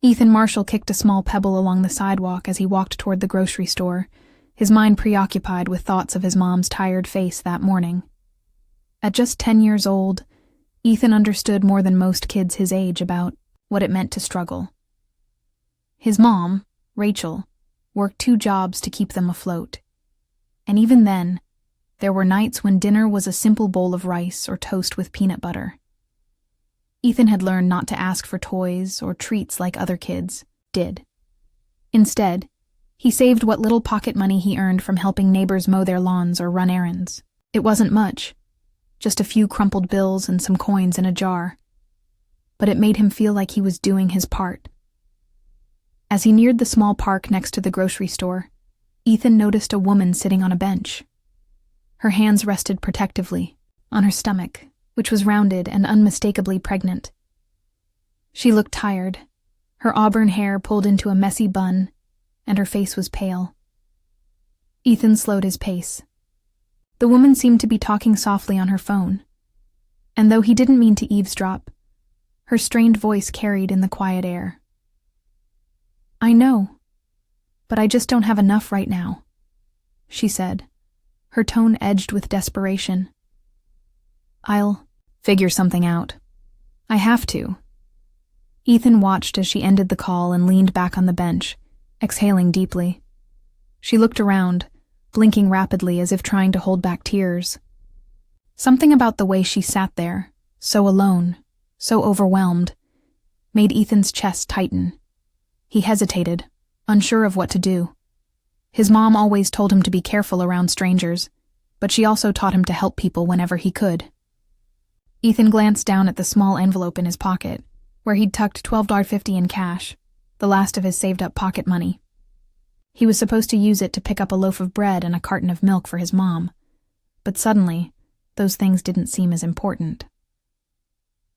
Ethan Marshall kicked a small pebble along the sidewalk as he walked toward the grocery store, his mind preoccupied with thoughts of his mom's tired face that morning. At just 10 years old, Ethan understood more than most kids his age about what it meant to struggle. His mom, Rachel, worked 2 jobs to keep them afloat. And even then, there were nights when dinner was a simple bowl of rice or toast with peanut butter. Ethan had learned not to ask for toys or treats like other kids did. Instead, he saved what little pocket money he earned from helping neighbors mow their lawns or run errands. It wasn't much, just a few crumpled bills and some coins in a jar. But it made him feel like he was doing his part. As he neared the small park next to the grocery store, Ethan noticed a woman sitting on a bench. Her hands rested protectively on her stomach, which was rounded and unmistakably pregnant. She looked tired, her auburn hair pulled into a messy bun, and her face was pale. Ethan slowed his pace. The woman seemed to be talking softly on her phone, and though he didn't mean to eavesdrop, her strained voice carried in the quiet air. "I know, but I just don't have enough right now," she said, her tone edged with desperation. "I'll figure something out. I have to." Ethan watched as she ended the call and leaned back on the bench, exhaling deeply. She looked around, blinking rapidly as if trying to hold back tears. Something about the way she sat there, so alone, so overwhelmed, made Ethan's chest tighten. He hesitated, unsure of what to do. His mom always told him to be careful around strangers, but she also taught him to help people whenever he could. Ethan glanced down at the small envelope in his pocket, where he'd tucked $12.50 in cash, the last of his saved-up pocket money. He was supposed to use it to pick up a loaf of bread and a carton of milk for his mom, but suddenly, those things didn't seem as important.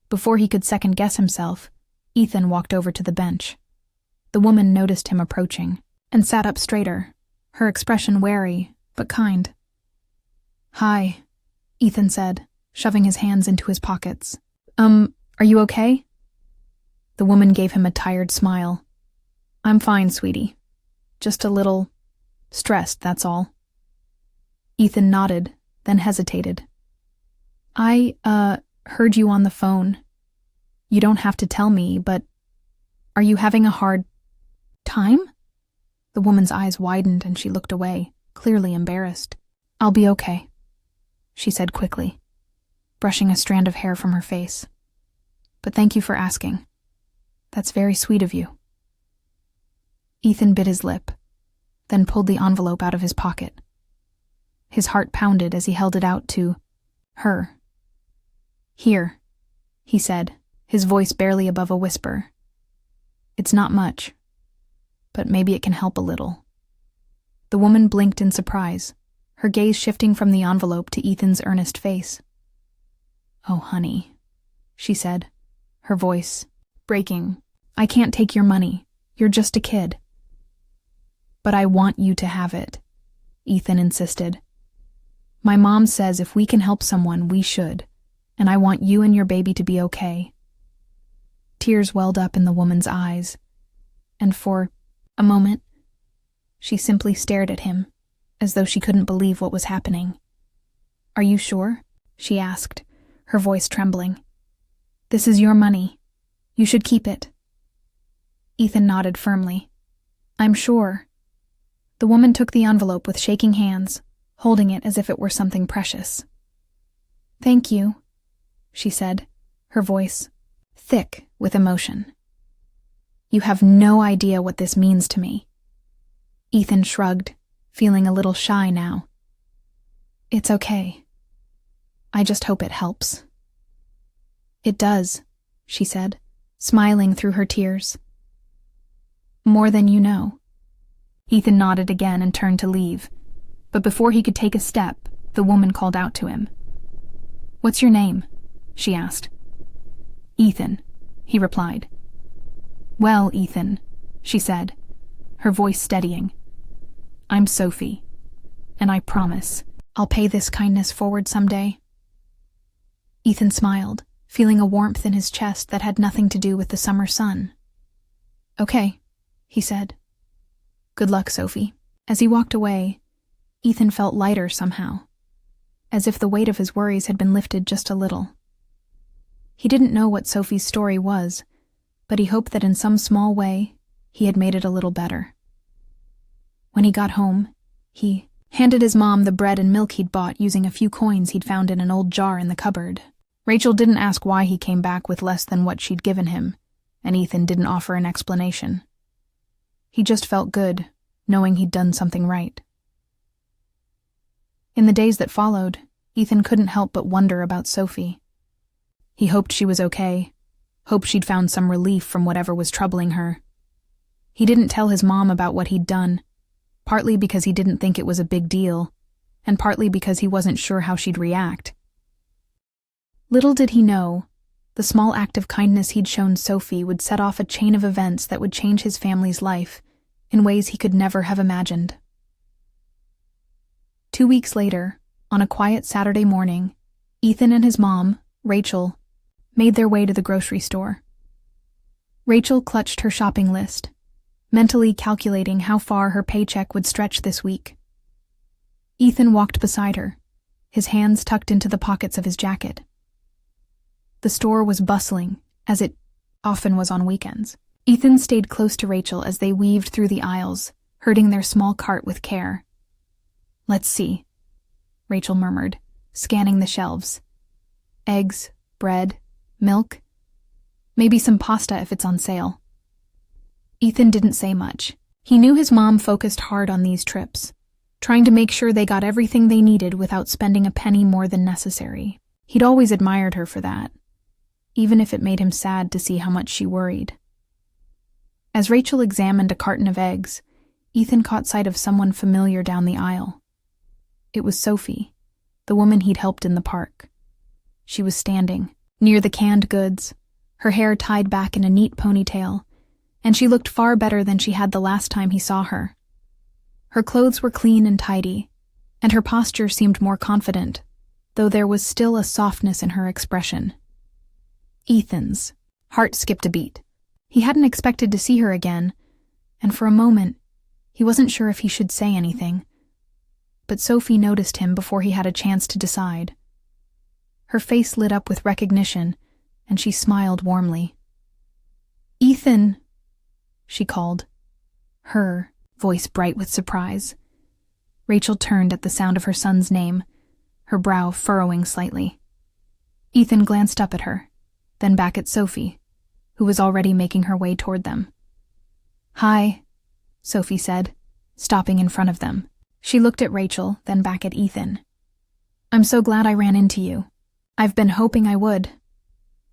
Before he could second-guess himself, Ethan walked over to the bench. The woman noticed him approaching and sat up straighter, her expression wary but kind. "Hi," Ethan said, shoving his hands into his pockets. Are you okay?" The woman gave him a tired smile. "I'm fine, sweetie. Just a little stressed, that's all." Ethan nodded, then hesitated. I heard you on the phone. You don't have to tell me, but are you having a hard time?" The woman's eyes widened and she looked away, clearly embarrassed. "I'll be okay," she said quickly, brushing a strand of hair from her face. "But thank you for asking. That's very sweet of you." Ethan bit his lip, then pulled the envelope out of his pocket. His heart pounded as he held it out to her. "Here," he said, his voice barely above a whisper. "It's not much, but maybe it can help a little." The woman blinked in surprise, her gaze shifting from the envelope to Ethan's earnest face. "Oh, honey," she said, her voice breaking. "I can't take your money. You're just a kid." "But I want you to have it," Ethan insisted. "My mom says if we can help someone, we should, and I want you and your baby to be okay." Tears welled up in the woman's eyes, and for a moment, she simply stared at him, as though she couldn't believe what was happening. "Are you sure?" she asked, her voice trembling. "This is your money. You should keep it." Ethan nodded firmly. "I'm sure." The woman took the envelope with shaking hands, holding it as if it were something precious. "Thank you," she said, her voice thick with emotion. "You have no idea what this means to me." Ethan shrugged, feeling a little shy now. "It's okay. I just hope it helps." "It does," she said, smiling through her tears. "More than you know." Ethan nodded again and turned to leave, but before he could take a step, the woman called out to him. "What's your name?" she asked. "Ethan," he replied. "Well, Ethan," she said, her voice steadying. "I'm Sophie, and I promise I'll pay this kindness forward someday." Ethan smiled, feeling a warmth in his chest that had nothing to do with the summer sun. "Okay," he said. "Good luck, Sophie." As he walked away, Ethan felt lighter somehow, as if the weight of his worries had been lifted just a little. He didn't know what Sophie's story was, but he hoped that in some small way, he had made it a little better. When he got home, he handed his mom the bread and milk he'd bought using a few coins he'd found in an old jar in the cupboard. Rachel didn't ask why he came back with less than what she'd given him, and Ethan didn't offer an explanation. He just felt good, knowing he'd done something right. In the days that followed, Ethan couldn't help but wonder about Sophie. He hoped she was okay, hoped she'd found some relief from whatever was troubling her. He didn't tell his mom about what he'd done, partly because he didn't think it was a big deal, and partly because he wasn't sure how she'd react. Little did he know, the small act of kindness he'd shown Sophie would set off a chain of events that would change his family's life in ways he could never have imagined. 2 weeks later, on a quiet Saturday morning, Ethan and his mom, Rachel, made their way to the grocery store. Rachel clutched her shopping list, mentally calculating how far her paycheck would stretch this week. Ethan walked beside her, his hands tucked into the pockets of his jacket. The store was bustling, as it often was on weekends. Ethan stayed close to Rachel as they weaved through the aisles, herding their small cart with care. "Let's see," Rachel murmured, scanning the shelves. "Eggs, bread, milk. Maybe some pasta if it's on sale." Ethan didn't say much. He knew his mom focused hard on these trips, trying to make sure they got everything they needed without spending a penny more than necessary. He'd always admired her for that, even if it made him sad to see how much she worried. As Rachel examined a carton of eggs, Ethan caught sight of someone familiar down the aisle. It was Sophie, the woman he'd helped in the park. She was standing near the canned goods, her hair tied back in a neat ponytail, and she looked far better than she had the last time he saw her. Her clothes were clean and tidy, and her posture seemed more confident, though there was still a softness in her expression. Ethan's heart skipped a beat. He hadn't expected to see her again, and for a moment, he wasn't sure if he should say anything. But Sophie noticed him before he had a chance to decide. Her face lit up with recognition, and she smiled warmly. "Ethan," she called, her voice bright with surprise. Rachel turned at the sound of her son's name, her brow furrowing slightly. Ethan glanced up at her, then back at Sophie, who was already making her way toward them. "Hi," Sophie said, stopping in front of them. She looked at Rachel, then back at Ethan. "I'm so glad I ran into you. I've been hoping I would."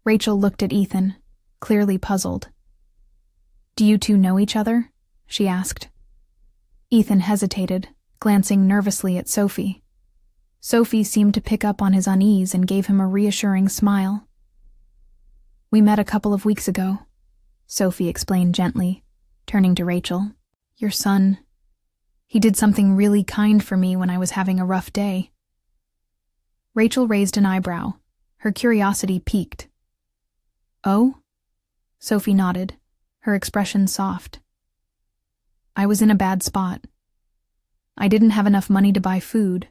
Rachel looked at Ethan, clearly puzzled. "Do you two know each other?" she asked. Ethan hesitated, glancing nervously at Sophie. Sophie seemed to pick up on his unease and gave him a reassuring smile. "We met a couple of weeks ago," Sophie explained gently, turning to Rachel. "Your son, he did something really kind for me when I was having a rough day." Rachel raised an eyebrow, her curiosity piqued. "Oh?" Sophie nodded, her expression soft. "I was in a bad spot. I didn't have enough money to buy food,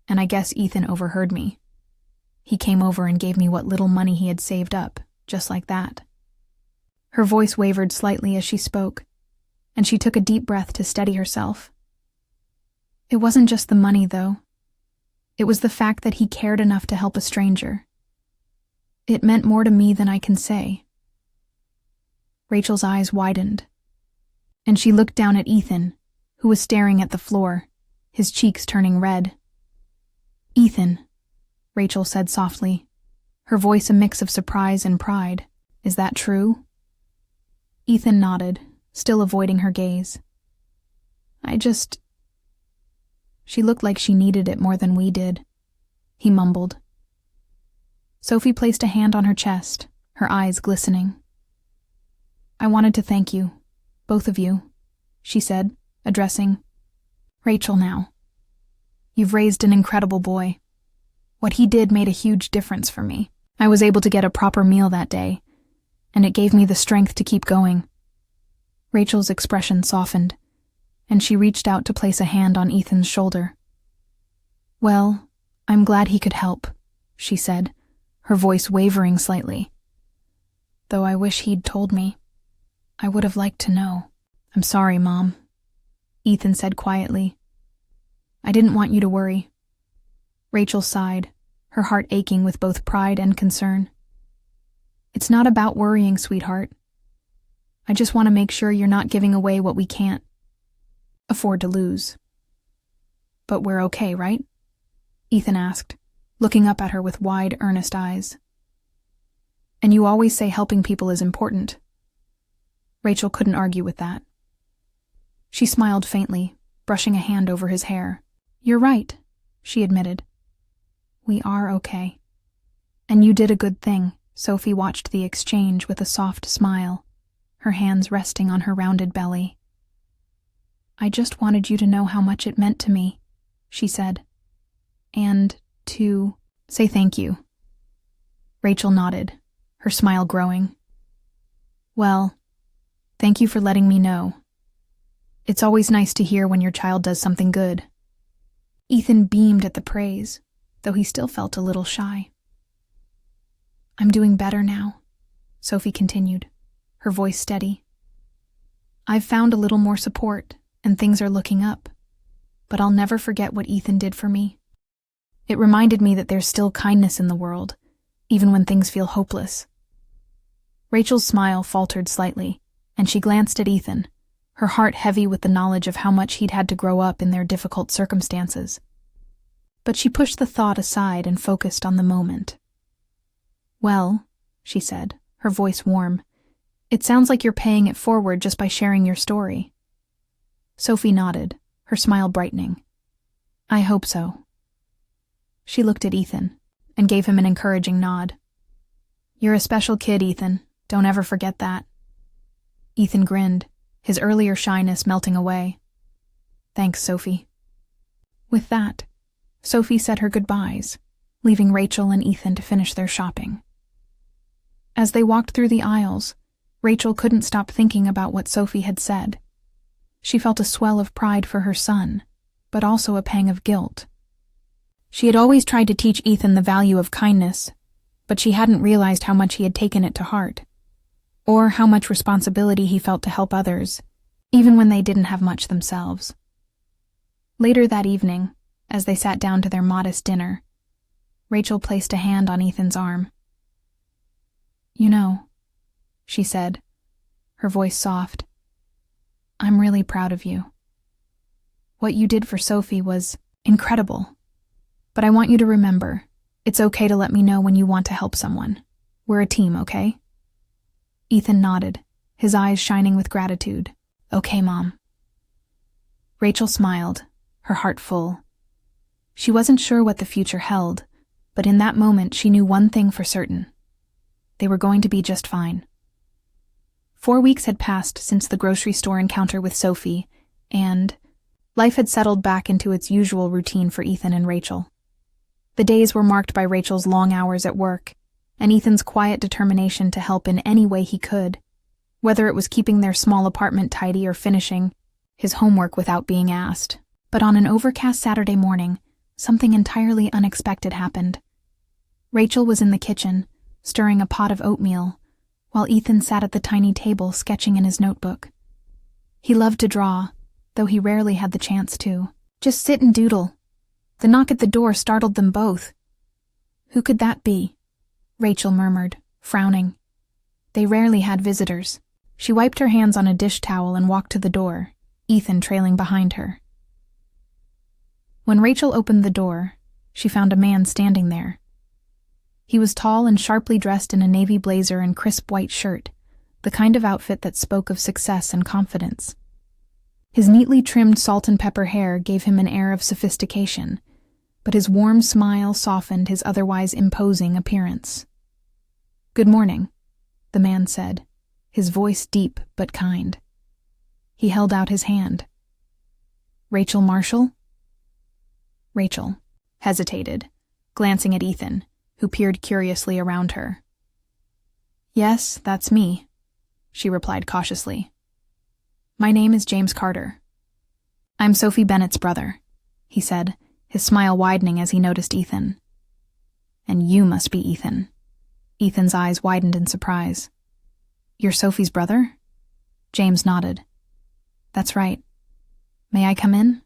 and I guess Ethan overheard me. He came over and gave me what little money he had saved up, just like that." Her voice wavered slightly as she spoke, and she took a deep breath to steady herself. "It wasn't just the money, though. It was the fact that he cared enough to help a stranger. It meant more to me than I can say." Rachel's eyes widened, and she looked down at Ethan, who was staring at the floor, his cheeks turning red. "Ethan," Rachel said softly, her voice a mix of surprise and pride, "is that true?" Ethan nodded, still avoiding her gaze. She looked like she needed it more than we did," he mumbled. Sophie placed a hand on her chest, her eyes glistening. "I wanted to thank you, both of you," she said, addressing Rachel now. "You've raised an incredible boy. What he did made a huge difference for me. I was able to get a proper meal that day, and it gave me the strength to keep going. Rachel's expression softened, and she reached out to place a hand on Ethan's shoulder. "Well, I'm glad he could help," she said, her voice wavering slightly. "Though I wish he'd told me. I would have liked to know." "I'm sorry, Mom," Ethan said quietly. "I didn't want you to worry." Rachel sighed, her heart aching with both pride and concern. "It's not about worrying, sweetheart. I just want to make sure you're not giving away what we can't afford to lose." "But we're okay, right?" Ethan asked, looking up at her with wide, earnest eyes. "And you always say helping people is important." Rachel couldn't argue with that. She smiled faintly, brushing a hand over his hair. "You're right," she admitted. "We are okay. And you did a good thing." Sophie watched the exchange with a soft smile, her hands resting on her rounded belly. "I just wanted you to know how much it meant to me," she said. "And to say thank you." Rachel nodded, her smile growing. "Well, thank you for letting me know. It's always nice to hear when your child does something good." Ethan beamed at the praise, though he still felt a little shy. "I'm doing better now," Sophie continued, her voice steady. "I've found a little more support, and things are looking up. But I'll never forget what Ethan did for me. It reminded me that there's still kindness in the world, even when things feel hopeless." Rachel's smile faltered slightly, and she glanced at Ethan, her heart heavy with the knowledge of how much he'd had to grow up in their difficult circumstances. But she pushed the thought aside and focused on the moment. "Well," she said, her voice warm, "it sounds like you're paying it forward just by sharing your story." Sophie nodded, her smile brightening. "I hope so." She looked at Ethan and gave him an encouraging nod. "You're a special kid, Ethan. Don't ever forget that." Ethan grinned, his earlier shyness melting away. "Thanks, Sophie." With that, Sophie said her goodbyes, leaving Rachel and Ethan to finish their shopping. As they walked through the aisles, Rachel couldn't stop thinking about what Sophie had said. She felt a swell of pride for her son, but also a pang of guilt. She had always tried to teach Ethan the value of kindness, but she hadn't realized how much he had taken it to heart, or how much responsibility he felt to help others, even when they didn't have much themselves. Later that evening, as they sat down to their modest dinner, Rachel placed a hand on Ethan's arm. "You know," she said, her voice soft, "I'm really proud of you. What you did for Sophie was incredible. But I want you to remember, it's okay to let me know when you want to help someone. We're a team, okay?" Ethan nodded, his eyes shining with gratitude. "Okay, Mom." Rachel smiled, her heart full. She wasn't sure what the future held, but in that moment she knew one thing for certain. They were going to be just fine. 4 weeks had passed since the grocery store encounter with Sophie, and life had settled back into its usual routine for Ethan and Rachel. The days were marked by Rachel's long hours at work, and Ethan's quiet determination to help in any way he could, whether it was keeping their small apartment tidy or finishing his homework without being asked. But on an overcast Saturday morning, something entirely unexpected happened. Rachel was in the kitchen, stirring a pot of oatmeal, while Ethan sat at the tiny table sketching in his notebook. He loved to draw, though he rarely had the chance to. "Just sit and doodle." The knock at the door startled them both. "Who could that be?" Rachel murmured, frowning. They rarely had visitors. She wiped her hands on a dish towel and walked to the door, Ethan trailing behind her. When Rachel opened the door, she found a man standing there. He was tall and sharply dressed in a navy blazer and crisp white shirt, the kind of outfit that spoke of success and confidence. His neatly trimmed salt and pepper hair gave him an air of sophistication, but his warm smile softened his otherwise imposing appearance. "Good morning," the man said, his voice deep but kind. He held out his hand. "Rachel Marshall?" Rachel hesitated, glancing at Ethan, who peered curiously around her. "Yes, that's me," she replied cautiously. My name is James Carter. I'm Sophie Bennett's brother, he said, his smile widening as he noticed Ethan. And you must be Ethan. Ethan's eyes widened in surprise. You're Sophie's brother? James nodded. That's right. May I come in?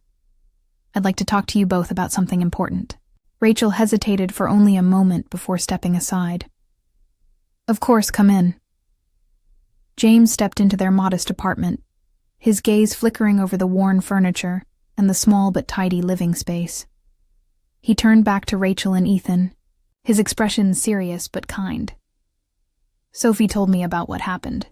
I'd like to talk to you both about something important. Rachel hesitated for only a moment before stepping aside. Of course, come in. James stepped into their modest apartment, his gaze flickering over the worn furniture and the small but tidy living space. He turned back to Rachel and Ethan, his expression serious but kind. Sophie told me about what happened,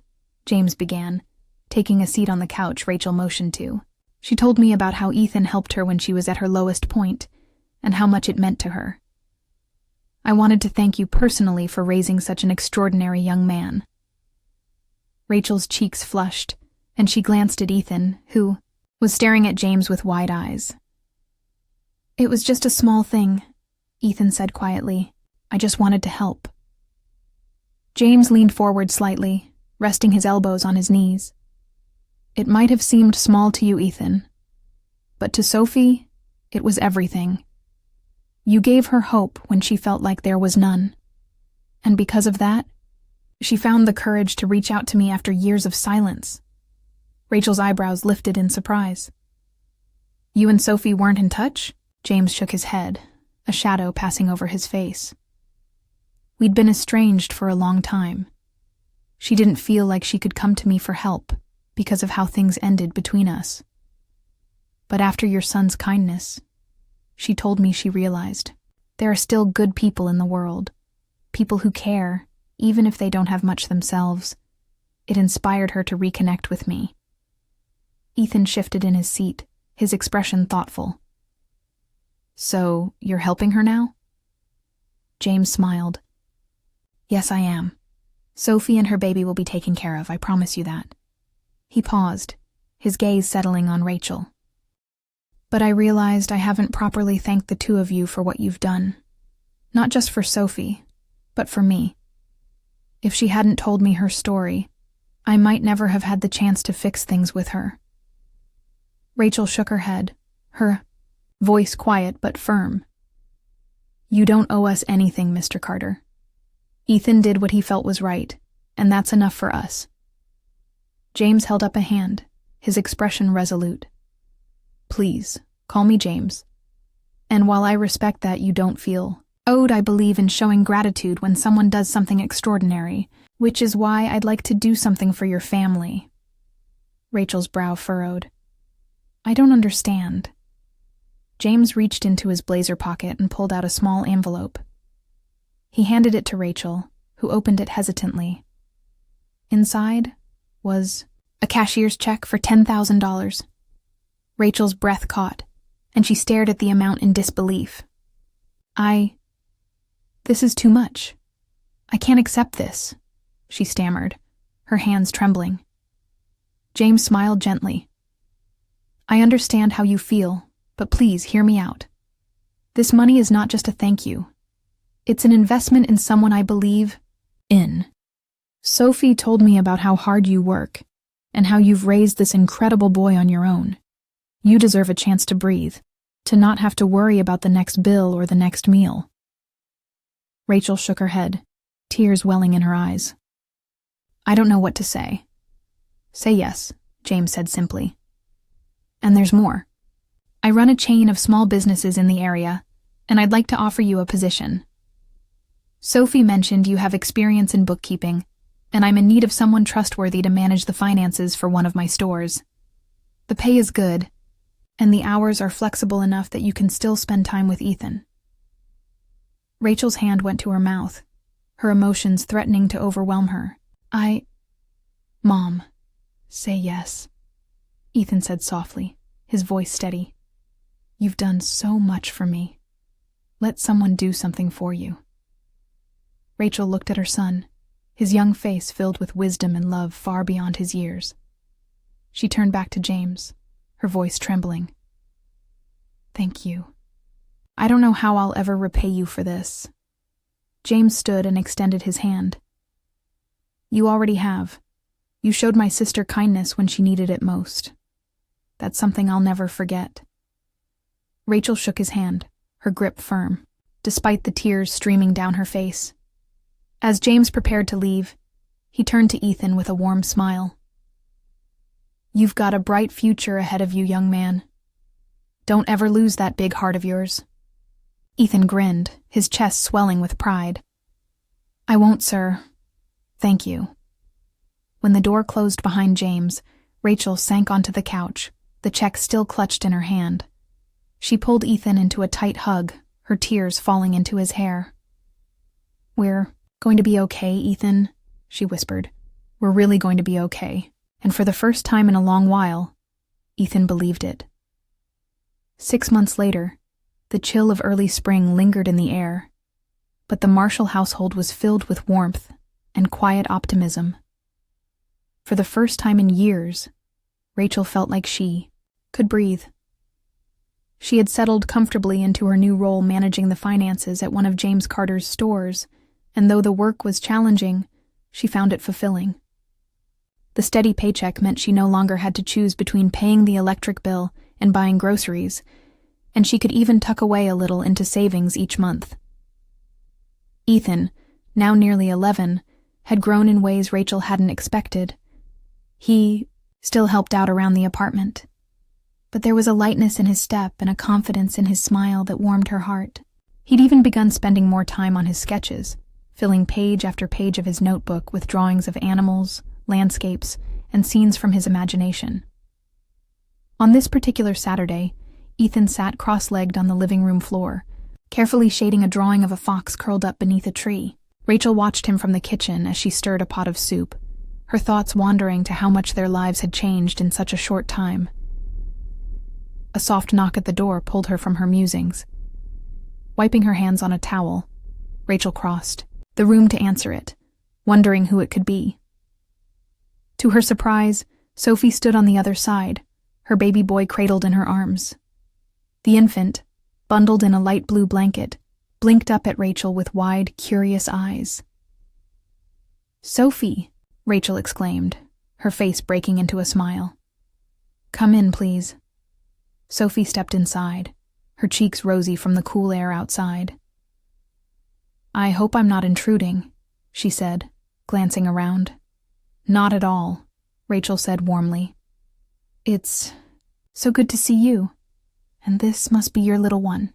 James began, taking a seat on the couch Rachel motioned to. She told me about how Ethan helped her when she was at her lowest point, and how much it meant to her. I wanted to thank you personally for raising such an extraordinary young man. Rachel's cheeks flushed, and she glanced at Ethan, who was staring at James with wide eyes. It was just a small thing, Ethan said quietly. I just wanted to help. James leaned forward slightly, resting his elbows on his knees. It might have seemed small to you, Ethan, but to Sophie, it was everything. You gave her hope when she felt like there was none. And because of that, she found the courage to reach out to me after years of silence. Rachel's eyebrows lifted in surprise. You and Sophie weren't in touch? James shook his head, a shadow passing over his face. We'd been estranged for a long time. She didn't feel like she could come to me for help because of how things ended between us. But after your son's kindness, she told me she realized there are still good people in the world, people who care, even if they don't have much themselves. It inspired her to reconnect with me. Ethan shifted in his seat, his expression thoughtful. So, you're helping her now? James smiled. Yes, I am. Sophie and her baby will be taken care of, I promise you that. He paused, his gaze settling on Rachel. But I realized I haven't properly thanked the two of you for what you've done. Not just for Sophie, but for me. If she hadn't told me her story, I might never have had the chance to fix things with her. Rachel shook her head, her voice quiet but firm. You don't owe us anything, Mr. Carter. Ethan did what he felt was right, and that's enough for us. James held up a hand, his expression resolute. Please, call me James. And while I respect that you don't feel owed, I believe in showing gratitude when someone does something extraordinary, which is why I'd like to do something for your family. Rachel's brow furrowed. I don't understand. James reached into his blazer pocket and pulled out a small envelope. He handed it to Rachel, who opened it hesitantly. Inside was a cashier's check for $10,000. Rachel's breath caught, and she stared at the amount in disbelief. This is too much. I can't accept this, she stammered, her hands trembling. James smiled gently. I understand how you feel, but please hear me out. This money is not just a thank you. It's an investment in someone I believe in. Sophie told me about how hard you work, and how you've raised this incredible boy on your own. You deserve a chance to breathe, to not have to worry about the next bill or the next meal. Rachel shook her head, tears welling in her eyes. I don't know what to say. Say yes, James said simply. And there's more. I run a chain of small businesses in the area, and I'd like to offer you a position. Sophie mentioned you have experience in bookkeeping, and I'm in need of someone trustworthy to manage the finances for one of my stores. The pay is good, and the hours are flexible enough that you can still spend time with Ethan. Rachel's hand went to her mouth, her emotions threatening to overwhelm her. Mom, say yes, Ethan said softly, his voice steady. You've done so much for me. Let someone do something for you. Rachel looked at her son, his young face filled with wisdom and love far beyond his years. She turned back to James, her voice trembling. Thank you. I don't know how I'll ever repay you for this. James stood and extended his hand. You already have. You showed my sister kindness when she needed it most. That's something I'll never forget." Rachel shook his hand, her grip firm, despite the tears streaming down her face. As James prepared to leave, he turned to Ethan with a warm smile. "You've got a bright future ahead of you, young man. Don't ever lose that big heart of yours." Ethan grinned, his chest swelling with pride. "I won't, sir. Thank you." When the door closed behind James, Rachel sank onto the couch, the check still clutched in her hand. She pulled Ethan into a tight hug, her tears falling into his hair. "We're going to be okay, Ethan," she whispered. "We're really going to be okay." And for the first time in a long while, Ethan believed it. 6 months later, the chill of early spring lingered in the air, but the Marshall household was filled with warmth and quiet optimism. For the first time in years, Rachel felt like she could breathe. She had settled comfortably into her new role managing the finances at one of James Carter's stores, and though the work was challenging, she found it fulfilling. The steady paycheck meant she no longer had to choose between paying the electric bill and buying groceries, and she could even tuck away a little into savings each month. Ethan, now nearly 11, had grown in ways Rachel hadn't expected. He still helped out around the apartment, but there was a lightness in his step and a confidence in his smile that warmed her heart. He'd even begun spending more time on his sketches, filling page after page of his notebook with drawings of animals, landscapes, and scenes from his imagination. On this particular Saturday, Ethan sat cross-legged on the living room floor, carefully shading a drawing of a fox curled up beneath a tree. Rachel watched him from the kitchen as she stirred a pot of soup, her thoughts wandering to how much their lives had changed in such a short time. A soft knock at the door pulled her from her musings. Wiping her hands on a towel, Rachel crossed the room to answer it, wondering who it could be. To her surprise, Sophie stood on the other side, her baby boy cradled in her arms. The infant, bundled in a light blue blanket, blinked up at Rachel with wide, curious eyes. "Sophie," Rachel exclaimed, her face breaking into a smile. "Come in, please." Sophie stepped inside, her cheeks rosy from the cool air outside. "I hope I'm not intruding," she said, glancing around. "Not at all," Rachel said warmly. "It's so good to see you, and this must be your little one."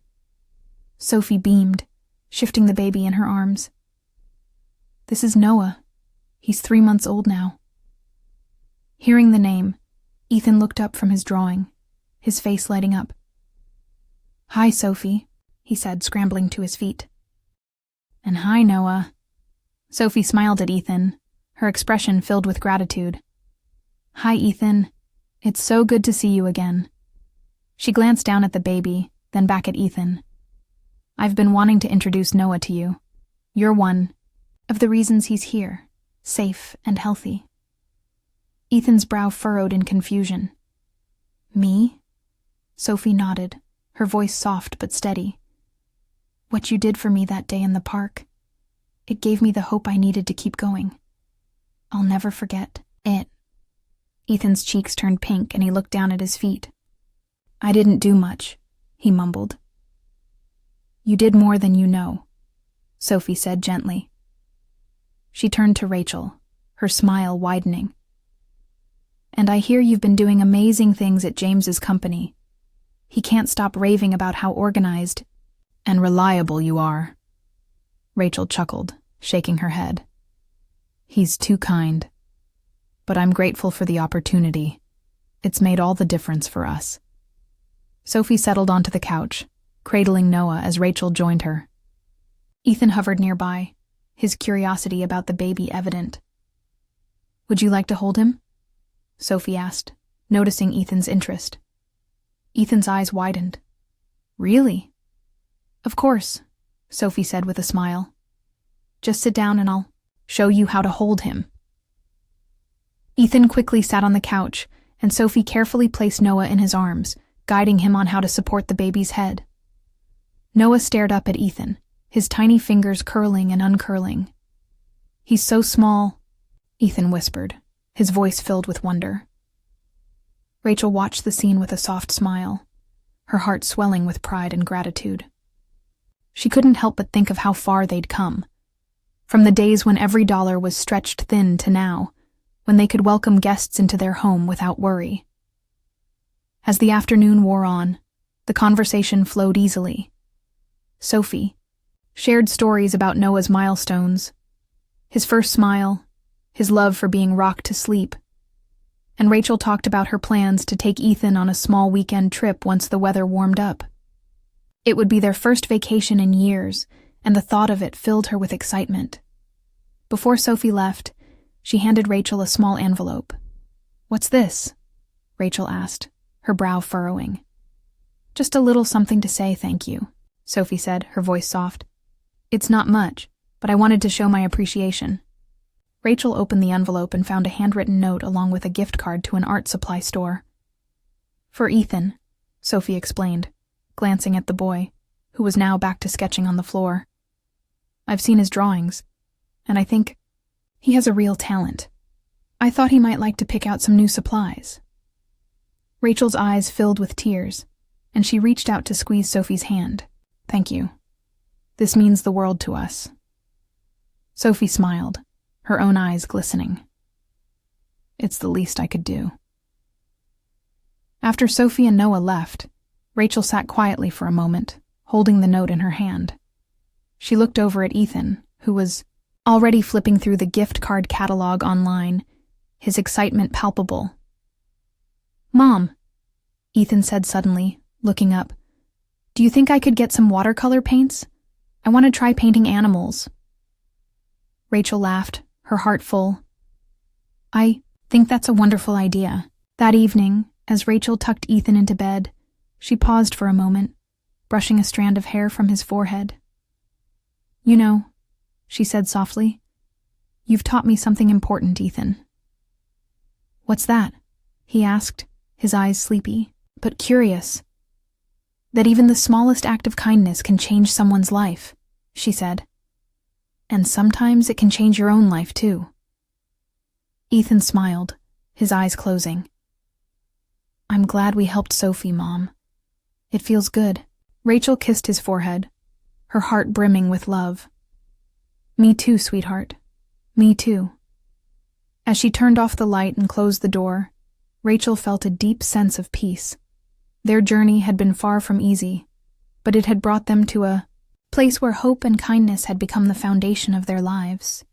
Sophie beamed, shifting the baby in her arms. "This is Noah. He's 3 months old now." Hearing the name, Ethan looked up from his drawing, his face lighting up. "Hi, Sophie," he said, scrambling to his feet. "And hi, Noah." Sophie smiled at Ethan, her expression filled with gratitude. "Hi, Ethan. It's so good to see you again." She glanced down at the baby, then back at Ethan. "I've been wanting to introduce Noah to you. You're one of the reasons he's here, safe and healthy." Ethan's brow furrowed in confusion. "Me?" Sophie nodded, her voice soft but steady. "What you did for me that day in the park. It gave me the hope I needed to keep going. I'll never forget it." Ethan's cheeks turned pink and he looked down at his feet. "I didn't do much," he mumbled. "You did more than you know," Sophie said gently. She turned to Rachel, her smile widening. "And I hear you've been doing amazing things at James's company. He can't stop raving about how organized and reliable you are." Rachel chuckled, shaking her head. "He's too kind. But I'm grateful for the opportunity. It's made all the difference for us." Sophie settled onto the couch, cradling Noah as Rachel joined her. Ethan hovered nearby, his curiosity about the baby evident. "Would you like to hold him?" Sophie asked, noticing Ethan's interest. Ethan's eyes widened. "Really?" "Of course," Sophie said with a smile. "Just sit down and I'll show you how to hold him." Ethan quickly sat on the couch, and Sophie carefully placed Noah in his arms, guiding him on how to support the baby's head. Noah stared up at Ethan, his tiny fingers curling and uncurling. "He's so small," Ethan whispered, his voice filled with wonder. Rachel watched the scene with a soft smile, her heart swelling with pride and gratitude. She couldn't help but think of how far they'd come, from the days when every dollar was stretched thin to now, when they could welcome guests into their home without worry. As the afternoon wore on, the conversation flowed easily. Sophie shared stories about Noah's milestones, his first smile, his love for being rocked to sleep, and Rachel talked about her plans to take Ethan on a small weekend trip once the weather warmed up. It would be their first vacation in years, and the thought of it filled her with excitement. Before Sophie left, she handed Rachel a small envelope. "What's this?" Rachel asked, her brow furrowing. "Just a little something to say thank you," Sophie said, her voice soft. "It's not much, but I wanted to show my appreciation." Rachel opened the envelope and found a handwritten note along with a gift card to an art supply store. "For Ethan," Sophie explained, glancing at the boy, who was now back to sketching on the floor. "I've seen his drawings, and I think he has a real talent. I thought he might like to pick out some new supplies." Rachel's eyes filled with tears, and she reached out to squeeze Sophie's hand. "Thank you. This means the world to us." Sophie smiled, her own eyes glistening. "It's the least I could do." After Sophie and Noah left, Rachel sat quietly for a moment, holding the note in her hand. She looked over at Ethan, who was already flipping through the gift card catalog online, his excitement palpable. "Mom," Ethan said suddenly, looking up, "do you think I could get some watercolor paints? I want to try painting animals." Rachel laughed, her heart full. "I think that's a wonderful idea." That evening, as Rachel tucked Ethan into bed, she paused for a moment, brushing a strand of hair from his forehead. "You know," she said softly, "you've taught me something important, Ethan." "What's that?" he asked, his eyes sleepy, but curious. "That even the smallest act of kindness can change someone's life," she said. "And sometimes it can change your own life, too." Ethan smiled, his eyes closing. "I'm glad we helped Sophie, Mom. It feels good." Rachel kissed his forehead, her heart brimming with love. "Me too, sweetheart. Me too." As she turned off the light and closed the door, Rachel felt a deep sense of peace. Their journey had been far from easy, but it had brought them to a place where hope and kindness had become the foundation of their lives.